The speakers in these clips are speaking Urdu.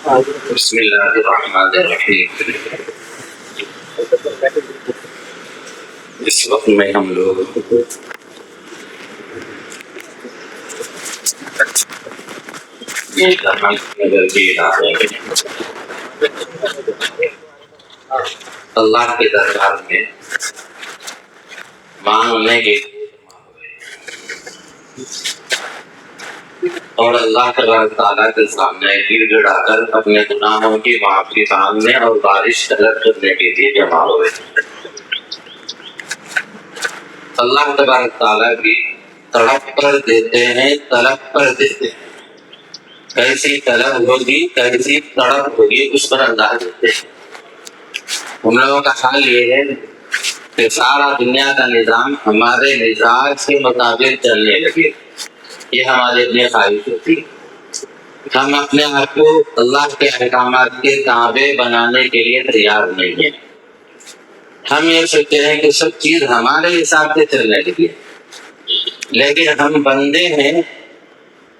بسم اللہ الرحمن الرحیم۔ اس وقت میں ہم لوگ نگر کے علاقے میں اللہ کے دربار میں مانگنے کے اور اللہ تبارک تعالیٰ کے سامنے گر گڑا کر اپنے گناہوں کی معافی مانگنے اور بارش طلب کرنے کے لیے جمع ہوئے۔ اللہ تبارک تعالیٰ کی طلب پر دیتے ہیں، طلب پر دیتے ہیں۔ کیسی طلب ہوگی، کیسی تڑپ ہوگی، اس پر انداز دیتے ہیں۔ ہم لوگوں کا حال یہ ہے کہ سارا دنیا کا نظام ہمارے مزاج کے مطابق چلنے لگے، یہ ہمارے لیے خواہش ہوتی ہے۔ ہم اپنے آپ کو اللہ کے احکامات کے تابع بنانے کے لیے تیار نہیں ہیں۔ ہم یہ سوچتے ہیں کہ سب چیز ہمارے حساب سے چلنے لگی، لیکن ہم بندے ہیں،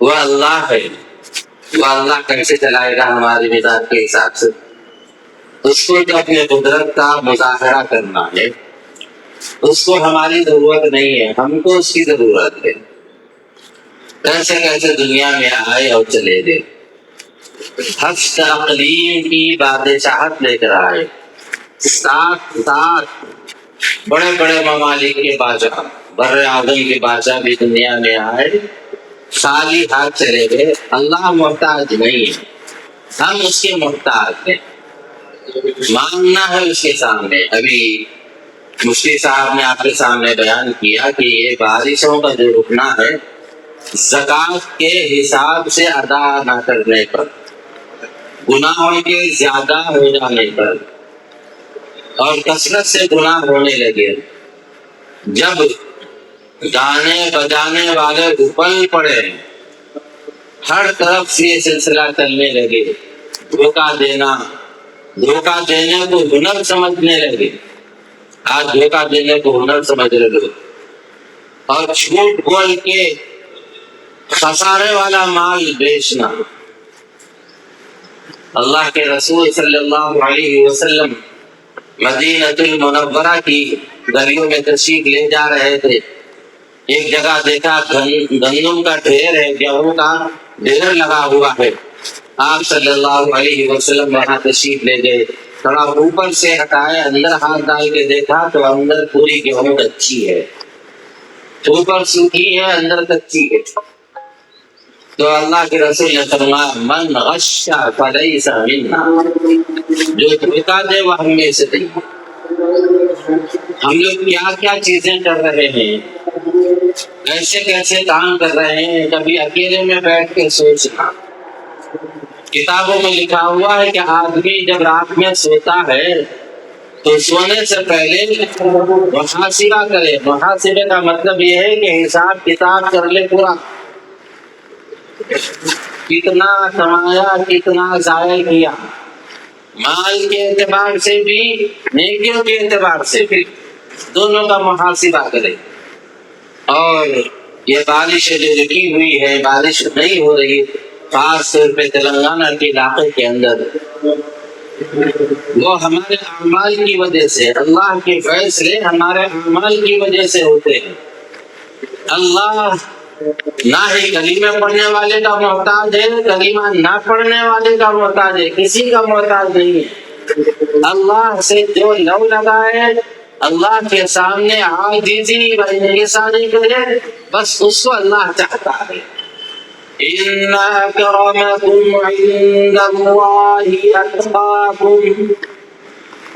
وہ اللہ ہے۔ وہ اللہ کیسے چلائے گا ہمارے مزاج کے حساب سے؟ اس کو جو اپنے قدرت کا مظاہرہ کرنا ہے، اس کو ہماری ضرورت نہیں ہے، ہم کو اس کی ضرورت ہے۔ کیسے کیسے دنیا میں آئے اور چلے گئے، حسب اقلیم کی بادشاہت لے کر آئے، ساتھ ساتھ بڑے بڑے ممالک کے بادشاہ، بر اعظم کے بادشاہ بھی دنیا میں آئے، خالی ہاتھ چلے گئے۔ اللہ محتاج نہیں ہے، ہم اس کے محتاج ہیں، مانگنا ہے اس کے سامنے۔ ابھی مفتی صاحب نے آپ کے سامنے بیان کیا کہ یہ بارشوں کا جو رکنا ہے، زکوٰۃ کے حساب سے ادا نہ کرنے پر، گناہوں کے زیادہ ہو جانے پر اور کثرت سے گناہ ہونے لگے، جب گانے بجانے والے ابل پڑے، ہر طرف سے یہ سلسلہ چلنے لگے، دھوکہ دینے کو ہنر سمجھنے لگے۔ آج دھوکہ دینے کو ہنر سمجھ رہے لوگ، اور جھوٹ بول کے خسارے والا مال بیچنا۔ اللہ کے رسول صلی اللہ علیہ وسلم مدینۃ المنورہ کی گلیوں میں تشریف لے جا رہے تھے، ایک جگہ دیکھا گندم کا ڈھیر ہے، گیہوں کا ڈھیر لگا ہوا ہے۔ آپ صلی اللہ علیہ وسلم وہاں تشریف لے گئے، تھوڑا اوپر سے ہٹائے، اندر ہاتھ ڈال کے دیکھا تو اندر پوری گیہوں کچی ہے، اوپر سوکھی ہے، اندر کچی ہے۔ تو اللہ کے رسول نے فرمایا، من غش فلیس منا، جو دھوکہ دے وہ ہم میں سے نہیں۔ ہم لوگ کیا کیا چیزیں کر رہے ہیں، کیسے کیسے کام کر رہے ہیں، کبھی اکیلے میں بیٹھ کے سوچنا۔ کتابوں میں لکھا ہوا ہے کہ آدمی جب رات میں سوتا ہے تو سونے سے پہلے محاسبہ کرے۔ محاسبے کا مطلب یہ ہے کہ حساب کتاب کر لے پورا، کتنا کمایا، کتنا ضائع کیا، مال کے اعتبار سے بھی، نیکیوں کے اعتبار سے بھی، دونوں کا محاسبہ کرے۔ اور یہ بارش جو رکی ہوئی ہے، بارش نہیں ہو رہی، خاص طور پہ تلنگانہ کے علاقے کے اندر، وہ ہمارے اعمال کی وجہ سے، اللہ کے فیصلے ہمارے اعمال کی وجہ سے ہوتے ہیں۔ اللہ نہ ہی کلمہ پڑھنے والے کا محتاج ہے، کلمہ نہ پڑھنے والے کا محتاج ہے، کسی کا محتاج نہیں ہے۔ اللہ سے جو لو لگائے، اللہ کے سامنے عاجزی و انکساری کرے، بس اس کو اللہ چاہتا ہے۔ ان اکرمکم عند اللہ اتقاکم،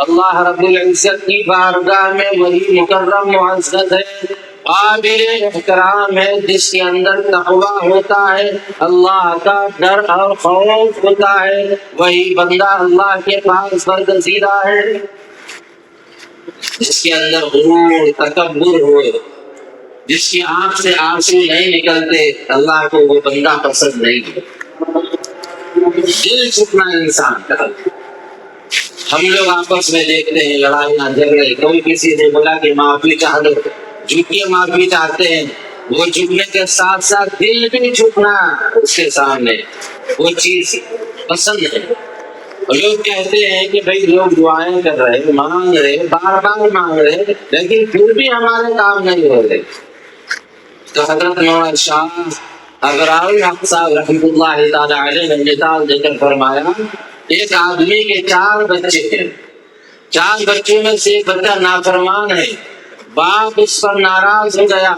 اللہ رب العزت کی بارگاہ میں وہی مکرم معزز ہے، قابل احترام ہے، جس کے اندر تقوی ہوتا ہے، اللہ کا ڈر اور خوف ہوتا ہے، وہی بندہ اللہ کے پاس برگزیدہ ہے۔ جس کے اندر غرور، تکبر ہو، جس کی آنکھ سے آنسو نہیں نکلتے، اللہ کو وہ بندہ پسند نہیں ہے۔ دل چھپنا انسان کا، ہم لوگ آپس میں دیکھتے ہیں لڑائیاں جھگڑے، کوئی کسی نے بولا کہ معافی چاہ دو، جھک کے معافی چاہتے ہیں، وہ جھکنے کے ساتھ ساتھ دل بھی جھکنا اس کے سامنے، وہ چیز پسند ہے. لوگ کہتے ہیں کہ بھائی لوگ دعائیں کر رہے، مانگ رہے، بار بار مانگ رہے، لیکن پھر بھی ہمارے کام نہیں ہو رہے. تو حضرت مولانا شاہ ابرار حق صاحب رحمۃ اللہ تعالی علیہ نے مثال دے کر فرمایا، ایک آدمی کے 4 بچے ہیں، 4 بچوں میں سے ایک بچہ نافرمان ہے، باپ اس پر ناراض ہو گیا،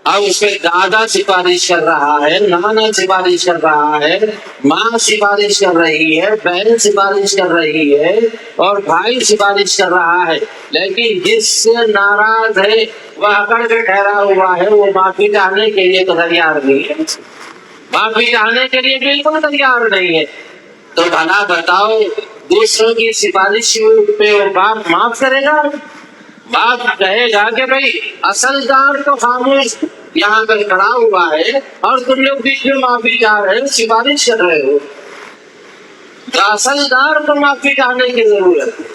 اب اس پہ دادا سفارش کر رہا ہے، نانا سفارش کر رہا ہے، ماں سفارش کر رہی ہے، بہن سفارش کر رہی ہے، اور بھائی سفارش کر رہا ہے، لیکن جس سے ناراض ہے وہ اکڑ کے ٹھہرا ہوا ہے، وہ معافی چاہنے کے لیے تو تیار نہیں ہے، معافی چاہنے کے لیے بالکل تیار نہیں ہے. تو بھلا بتاؤ دوسروں کی سفارش پہ وہ باپ معاف کرے گا؟ باپ کہے گا کہ بھائی اصل دار تو خاموش یہاں پر کھڑا ہوا ہے اور تم لوگ بیچ میں معافی چاہ رہے ہو، سفارش کر رہے ہو. تو اصل دار کو معافی چاہنے کی ضرورت ہے.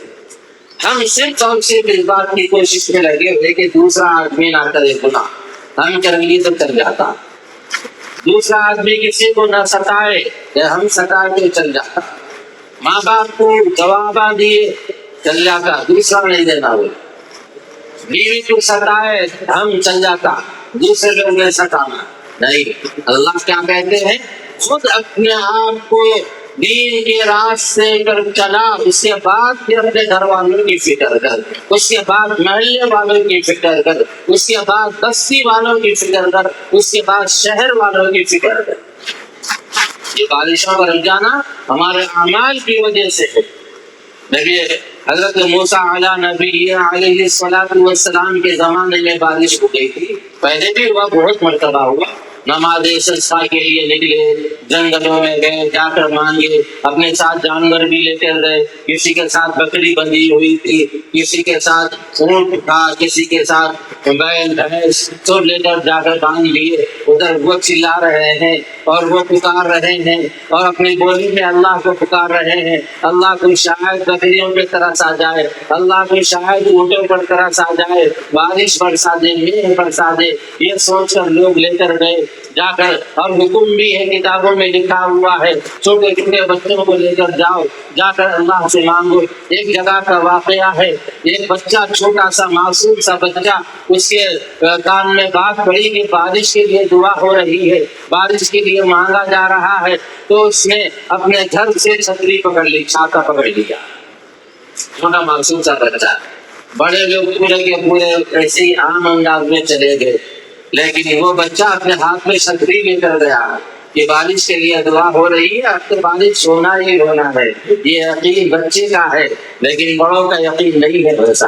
ہم صرف اور صرف اس بات کی کوشش میں لگے ہوئے کہ دوسرا آدمی نہ کرے گناہ، ہم کریں گے تو کر جاتا. دوسرا آدمی کسی کو نہ ستائے کہ ہم ستا کے چل جاتا. ماں باپ کو جواب دیے چل جاتا، دوسرا نہیں دینا ہو. بیوی کو ستائے ہم چل جاتا، دوسرے لوگ نے ستانا نہیں. اللہ کیا کہتے ہیں؟ خود اپنے آپ کو دین کے راستے پر چلا، اس کے بعد پھر اپنے گھر والوں کی فکر کر، اس کے بعد محلے والوں کی فکر کر، اس کے بعد بستی والوں کی فکر کر، اس کے بعد شہر والوں کی فکر کر. یہ بارشوں کا رک جانا ہمارے اعمال کی وجہ سے ہے. نبی حضرت موسیٰ علیہ نبی علیہ السلام کے زمانے میں بارش ہو گئی تھی، پہلے بھی ہوا، بہت مرتبہ ہوا. نماز استسقاء کے لیے نکلے، جنگلوں میں گئے، جا کر مانگے، اپنے ساتھ جانور بھی لے کر گئے، کسی کے ساتھ بکری بندھی ہوئی تھی، کسی کے ساتھ اونٹ تھا، کسی کے ساتھ بیل بھینس، سب لے کر جا کر باندھ لیے. ادھر وہ چلا رہے ہیں اور وہ پکار رہے ہیں اور اپنی بولی میں اللہ کو پکار رہے ہیں. اللہ کو شاید بکریوں پہ ترس آ جائے، اللہ کو شاید اونٹوں پر ترس آ جائے، بارش برسا دے، میگھ برسا دے. یہ سوچ کر لوگ لے کر گئے جا کر، اور حکم بھی ہے، کتابوں میں لکھا ہوا ہے، چھوٹے چھوٹے بچوں کو لے کر جاؤ، جا کر اللہ سے مانگو. ایک جگہ کا واقعہ ہے، ایک بچہ، چھوٹا سا معصوم سا بچہ، اس کے کان میں بات پڑی کہ بارش کے لیے دعا ہو رہی ہے، بارش کے لیے مانگا جا رہا ہے. تو اس نے اپنے گھر سے چھتری پکڑ لی، چھاتا پکڑ لیا. چھوٹا معصوم سا بچہ. بڑے لوگ پورے کے پورے ایسے ہی عام انداز میں چلے گئے، لیکن وہ بچہ اپنے ہاتھ میں چھتری لے کر گیا کہ بارش کے لیے دعا ہو رہی ہے، اب تو بارش ہونا ہی ہونا ہے. یہ یقین بچے کا ہے، لیکن بڑوں کا یقین نہیں ہے ویسا.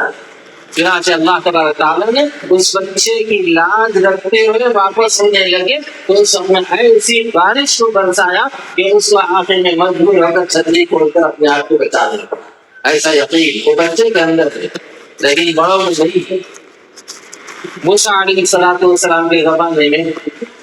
چنانچہ اللہ تبارک تعالیٰ نے اس بچے کی لاج رکھتے ہوئے واپس ہونے لگے تو اس نے ایسی بارش کو برسایا کہ اس کو آخر میں مجبور ہو کر چھتری کھول کر اپنے آپ کو بچانا پڑا. ایسا یقین وہ بچے کے اندر ہے، لیکن بڑوں میں نہیں ہے. موسیٰ علیہ السلام کے زمانے میں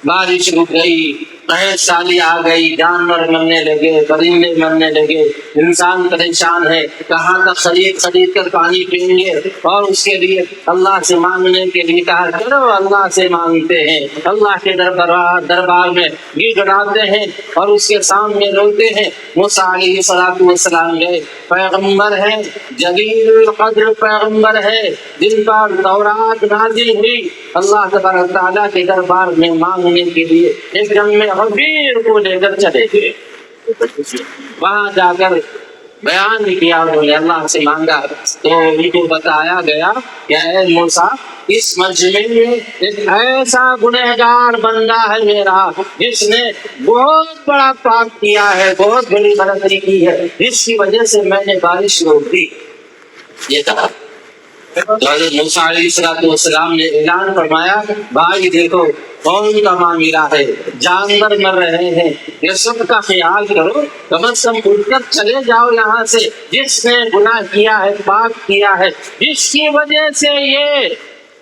بارش رک گئی، قحط سالی آ گئی، جانور مرنے لگے، پرندے مرنے لگے، انسان پریشان ہے، کہاں تک خرید کر پانی پئیں گے. اور اس کے لیے اللہ سے مانگنے کے لیے کہا چلو اللہ سے مانگتے ہیں. اللہ کے دربار میں گڑگڑاتے ہیں اور اس کے سامنے روتے ہیں. موسیٰ علیہ السلام گئے، پیغمبر ہے، جلیل القدر پیغمبر ہے، جن پر تورات نازل ہوئی، اللہ تبارک تعالیٰ کے دربار میں مانگنے کے لیے ایک جنگ غفیر کو لے کر چلے گئے. وہاں جا کر بیان کیا، انہوں نے اللہ سے مانگا تو ان کو بتایا گیا کہ اے موسیٰ، اس مجمع میں ایک ایسا گنہگار بندہ ہے میرا جس نے بہت بڑا پاپ کیا ہے، بہت بڑی غلطی کی ہے، جس کی وجہ سے میں نے بارش روک دی. یہ کہا تو حضرت موسیٰ علیہ السلام نے اعلان فرمایا، بھائی دیکھو کون کا معاملہ ہے، جانور مر رہے ہیں، یہ سب کا خیال کرو، کم از کم اٹھ کر چلے جاؤ یہاں سے. جس نے گناہ کیا ہے، پاپ کیا ہے، جس کی وجہ سے یہ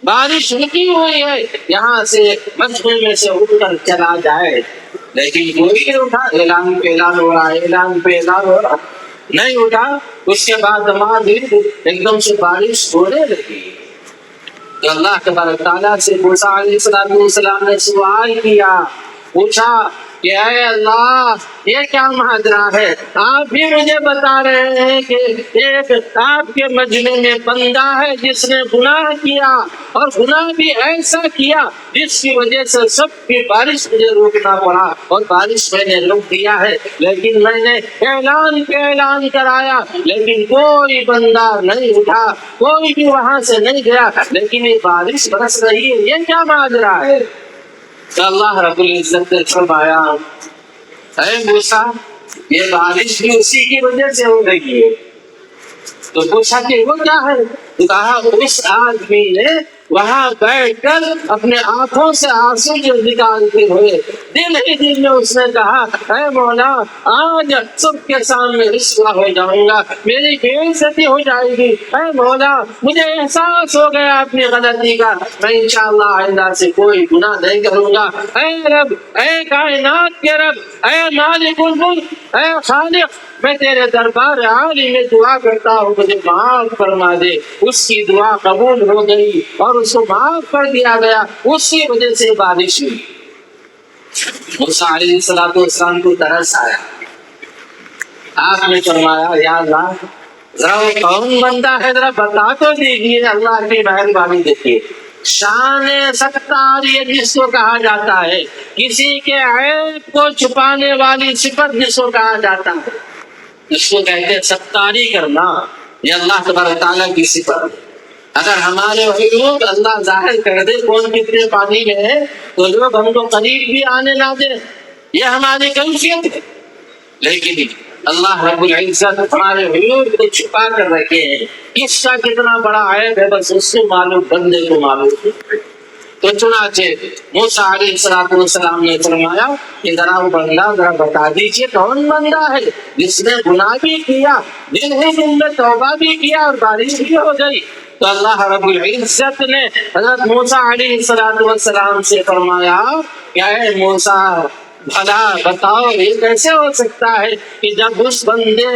بارش رکی ہوئی ہے، یہاں سے مجمع میں سے اٹھ کر چلا جائے. لیکن کوئی نہیں اٹھا. اعلان پہ اعلان ہو رہا ہے، اعلان پہ اعلان ہو رہا، نہیں اٹھا. اس کے بعد ایک دم سے بارش ہونے لگی. تو اللہ تبارک تعالیٰ سے موسیٰ علیہ السلام نے سوال کیا، پوچھا کہ اے اللہ یہ کیا ماجرا ہے؟ آپ بھی مجھے بتا رہے ہیں کہ ایک آپ کے مجمع میں بندہ ہے جس نے گناہ کیا، اور گناہ بھی ایسا کیا جس کی وجہ سے سب کی بارش مجھے روکنا پڑا، اور بارش میں نے روک دیا ہے، لیکن میں نے اعلان کرایا، لیکن کوئی بندہ نہیں اٹھا، کوئی بھی وہاں سے نہیں گیا، لیکن یہ بارش برس رہی ہے، یہ کیا ماجرا ہے؟ تو اللہ رب العزت نے فرمایا اے موسیٰ یہ بارش بھی اسی کی وجہ سے ہو رہی ہے۔ تو پوچھا کہ وہ کیا ہے؟ تو کہا اس آدمی نے وہاں بیٹھ کر اپنے آنکھوں سے آنسو جو نکالتے ہوئے دل ہی دل میں اس نے کہا اے مولا آج سب کے سامنے رسوا ہو جاؤں گا، میری بے عزتی ہو جائے گی، اے مولا مجھے احساس ہو گیا اپنی غلطی کا، میں انشاءاللہ آئندہ سے کوئی گناہ نہیں کروں گا۔ اے رب، اے کائنات کے رب، اے مالک الملک، اے خالق، میں تیرے دربار عالی میں دعا کرتا ہوں مجھے معاف فرما دے۔ اس کی دعا قبول ہو گئی اور اس کو معاف کر دیا گیا، اس کی وجہ سے بارش ہوئی۔ موسیٰ علیہ السلام کو ترس آیا، آپ نے فرمایا یا اللہ ذرا وہ کون بندہ ہے ذرا بتا تو دیجیے، اللہ کی مہربانی دیکھیے۔ شان ستاری جس کو کہا جاتا ہے، کسی کے عیب کو چھپانے والی صفت جس کو کہا جاتا ہے، اس کو کہتے ہیں ستاری کرنا، یہ اللہ تبارک تعالیٰ کی صفت ہے۔ اگر ہمارے عیوب اللہ ظاہر کر دے کون کتنے پانی میں ہے تو لوگ ہم کو قریب بھی آنے نہ دے، یہ ہماری کیفیت ہے، لیکن اللہ رب العزت ہمارے عیوب کو چھپا کر رکھے ہیں، اس کا کتنا بڑا عیب ہے بس اس کو معلوم، بندے کو معلوم۔ تو چنانچہ موسیٰ علیہ السلام نے فرمایا کہ ذرا وہ بندہ ذرا بتا دیجیے کون بندہ ہے جس نے گناہ بھی کیا، دل ہی دل میں توبہ بھی کیا اور بارش بھی ہو گئی۔ تو اللہ رب العزت نے حضرت موسیٰ علیہ السلام سے فرمایا کہ اے موسیٰ بھلا بتاؤ یہ کیسے ہو سکتا ہے کہ جب اس بندے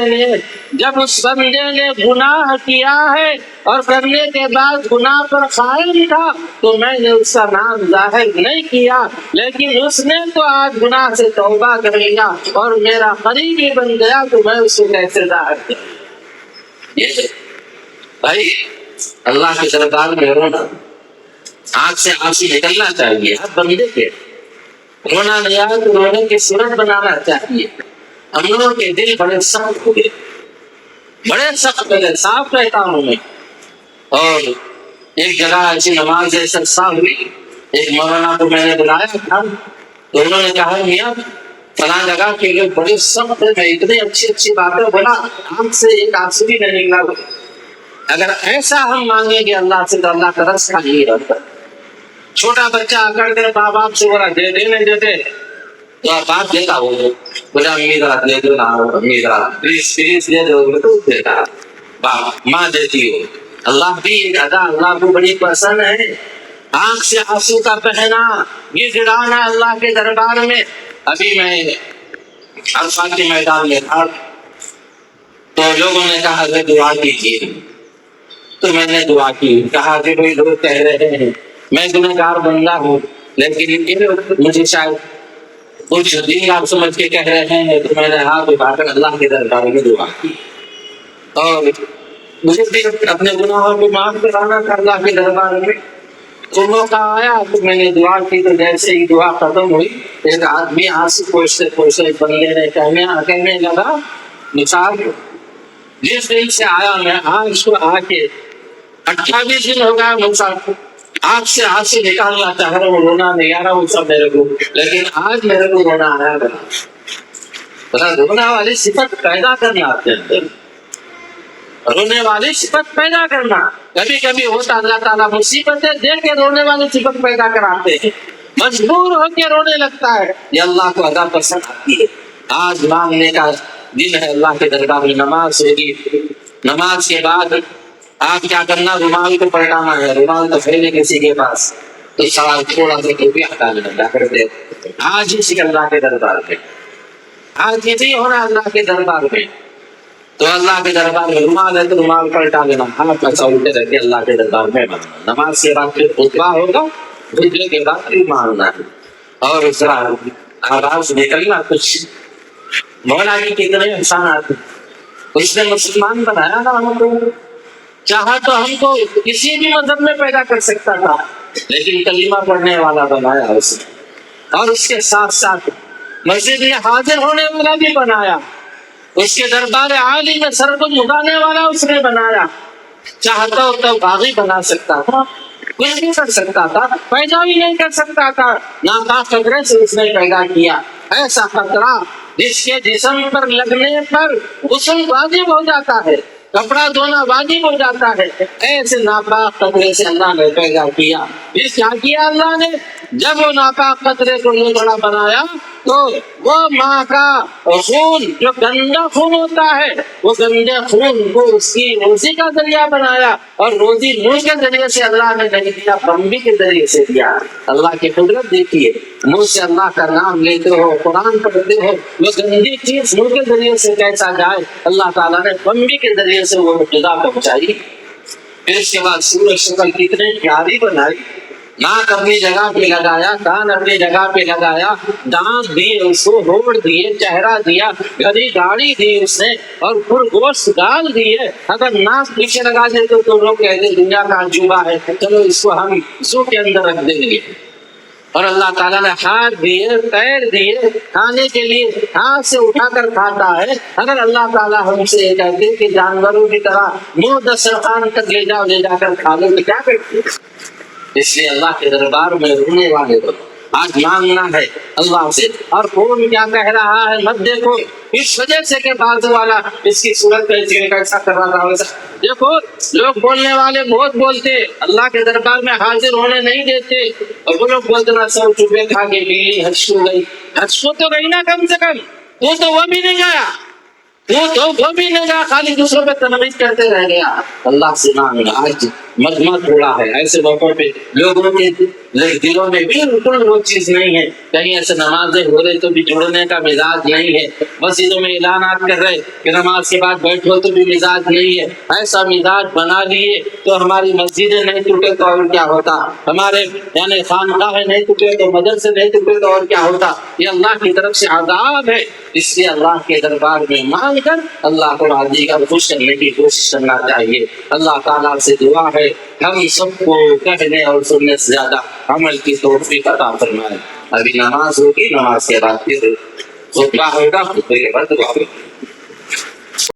نے گناہ کیا ہے اور کرنے کے بعد گناہ پر قائم تھا تو میں نے اس کا نام ظاہر نہیں کیا، لیکن اس نے تو آج گناہ سے توبہ کر لیا اور میرا قریبی بن گیا تو میں اس کو کیسے ظاہر کروں؟ یہ بھائی اللہ کے دربار میں رونا، آنکھ سے آنسو نکلنا چاہیے، ہر بندے کے رونا نہیں آئے تو رونے کی صورت بنانا چاہیے۔ ہم لوگوں کے دل بڑے سخت ہوئے، بڑے سخت ہوئے، صاف رہتا ہوں میں۔ اور ایک جگہ ایسی نماز ایسا ہوئی، ایک مولانا کو میں نے بلایا تھا تو انہوں نے کہا میاں فلاں جگہ کے لوگ بڑے سخت ہیں، میں اتنی اچھی باتیں بولا آنکھ سے ایک آنسو بھی نہیں نکلا۔ اگر ایسا ہم مانگیں گے اللہ سے تو اللہ کا رس کا نہیں رہتا۔ چھوٹا بچہ آ کر کے ماں باپ سے بولا دے دے نہیں دیتے تو باپ دیتا ہو، بولا امی ذرا دے دو نا، امی ذرا پلیز دے دو تو دیتا، باپ ماں دیتی ہو۔ اللہ بھی ایک ادا اللہ کو بڑی پسند ہے، آنکھ سے آنسو کا بہنا، یہ گرانا اللہ کے دربار میں۔ ابھی میں عرفات کے میدان میں تھا تو لوگوں نے کہا کہ دعا کیجیے، تو میں نے دعا کی، کہا کہ بھائی لوگ کہہ رہے ہیں میں گنہگار بندہ ہوں، لیکن یہ مجھے شاید کچھ دین آپ سمجھ کے کہہ رہے ہیں، تو میں نے ہاتھ اٹھا کر اللہ کے دربار میں دعا کی اور مجھے بھی اپنے گناہوں کو معاف کرانا تھا اللہ کے دربار میں۔ تو موقع آیا تو میں نے دعا کی، تو جیسے ہی دعا ختم ہوئی ایک آدمی آنسو پوچھتے پوچھتے بندے نے کہنے لگا مثال جس دن سے آیا میں آج کو آ کے 28 دن ہو گیا مسافر، آنکھ سے آنسو نکالنا چاہ رہا ہوں، رونا نہیں آ رہا وہ سب میرے کو، لیکن آج میرے کو رونا آیا بنا رونا والی صفت پیدا کرنا آتے ہیں، رونے والی صفت پیدا کرنا۔ کبھی کبھی ہوتا اللہ تعالیٰ مصیبتیں دے کے رونے والی صفت پیدا کراتے ہیں، مجبور ہو کے رونے لگتا ہے، یہ اللہ کو ادا پسند آتی ہے۔ آج مانگنے کا دن ہے اللہ کے دربار میں، نماز ہوگی، نماز کے بعد آپ کیا کرنا، رومال کو پلٹانا ہے، رومال تو ہے نہیں کسی کے پاس تو سوال تھوڑا سا بھی ہٹا لینا کرتے، آج ہی اللہ کے دربار میں، آج ہی ہونا اللہ کے دربار میں۔ تو اللہ کے دربار میں رومال ہے تو رومال پلٹا لینا، ہاتھ پیسہ الٹے رہ کے اللہ کے دربار میں مانگنا، نماز کے بعد پھر خطبہ ہوگا، خطبے کے بعد پھر مانگنا ہے، اور ذرا آواز نکلنا کچھ. مولا کی کتنے احسانات ہیں. اس نے مسلمان بنایا نا ہم کو. چاہا تو ہم کو کسی بھی مذہب میں پیدا کر سکتا تھا، لیکن کلمہ پڑھنے والا بنایا اس نے. اور اس کے ساتھ ساتھ مسجد میں حاضر ہونے والا بھی بنایا. اس کے دربار عالی میں سر کو جھکانے والا اس نے بنایا. چاہتا ہو تو باغی بنا سکتا تھا، کچھ بھی کر سکتا تھا، پیدا بھی نہیں کر سکتا تھا. ناپاک قطرے سے اس نے پیدا کیا. ایسا قطرہ جس کے جسم پر لگنے پر غسل واجب ہو جاتا ہے، کپڑا دھونا واجب ہو جاتا ہے، ایسے ناپاک قطرے سے اللہ نے پیدا کیا. پھر کیا کیا اللہ نے؟ جب وہ ناپاک قطرے کو یہ بڑا بنایا تو وہ ماں کا خون جو گندا خون ہوتا ہے، وہ گندے خون کو اس کی روزی کا ذریعہ بنایا. اور روزی منہ کے ذریعے سے اللہ نے نہیں دیا، بمبی کے ذریعے سے دیا. اللہ کی قدرت دیکھیے، منہ سے اللہ کا نام لیتے ہو، قرآن پڑھتے ہو، وہ گندی چیز منہ کے ذریعے سے کیسا جائے؟ اللہ تعالیٰ نے بمبی کے ذریعے سے وہ ابتدا پہنچائی. پھر اس کے بعد سورج شکل کتنے پیاری بنائی. ناک اپنی جگہ پہ لگایا، کان اپنی جگہ پہ لگایا، دانت دیے اس کو، ہونٹ دیے، چہرہ دیا، گھڑی گاڑی دی اس نے، اور پھر گوشت ڈال دیے. اگر ناک پیچھے لگا دیتے تو لوگ کہتے دنیا کا عجوبہ ہے، چلو اس کو ہم زو کے اندر رکھ دیں گے. اور اللہ تعالیٰ نے ہاتھ دیے، پیر دیے، کھانے کے لیے ہاتھ سے اٹھا کر کھاتا ہے. اگر اللہ تعالیٰ ہم سے یہ کہتے کہ جانوروں کی طرح منہ دسترخوان تک لے جا کر کھا لو تو کیا کرتے؟ اس لیے اللہ کے دربار میں رونے والے کو آج مانگنا ہے اللہ سے. اور کون کیا کہہ رہا ہے مت دیکھو، اس وجہ سے کہ بازو والا اس کی صورت کیسا کر رہا تھا. دیکھو لوگ بولنے والے بہت بولتے، اللہ کے دربار میں حاضر ہونے نہیں دیتے. اور وہ لوگ بولتے نا سو چوبے کھا کے بلی حج کو گئی. حج کو تو گئی نا کم سے کم، تو وہ بھی نہیں گیا، وہ بھی نہیں گیا، خالی دوسروں پہ تنقید کرتے رہ گیا. اللہ سے مانگنا. آج مجمع تھوڑا ہے، ایسے موقع پہ لوگوں کے دلوں میں بالکل وہ چیز نہیں ہے. کہیں ایسے نمازیں ہو رہے تو بھی جڑنے کا مزاج نہیں ہے. مسجدوں میں اعلانات کر رہے کہ نماز کے بعد بیٹھو تو بھی مزاج نہیں ہے. ایسا مزاج بنا لیے تو ہماری مسجدیں نہیں ٹوٹے تو اور کیا ہوتا، ہمارے یعنی خانقاہیں نہیں ٹوٹے تو مدرسے نہیں ٹوٹے تو اور کیا ہوتا. یہ اللہ کی طرف سے عذاب ہے. اس لیے اللہ کے دربار میں مانگ کر اللہ کو راضی کر خوش کرنے کی کوشش کرنا چاہیے. اللہ تعالیٰ سے دعا ہے ہم سب کو کہنے اور سننے سے زیادہ عمل کی توفیق عطا فرمائے. ابھی نماز ہوگی، نماز کے بعد پھر خطبہ ہوگا، خطبے کے بعد دعا ہوگی.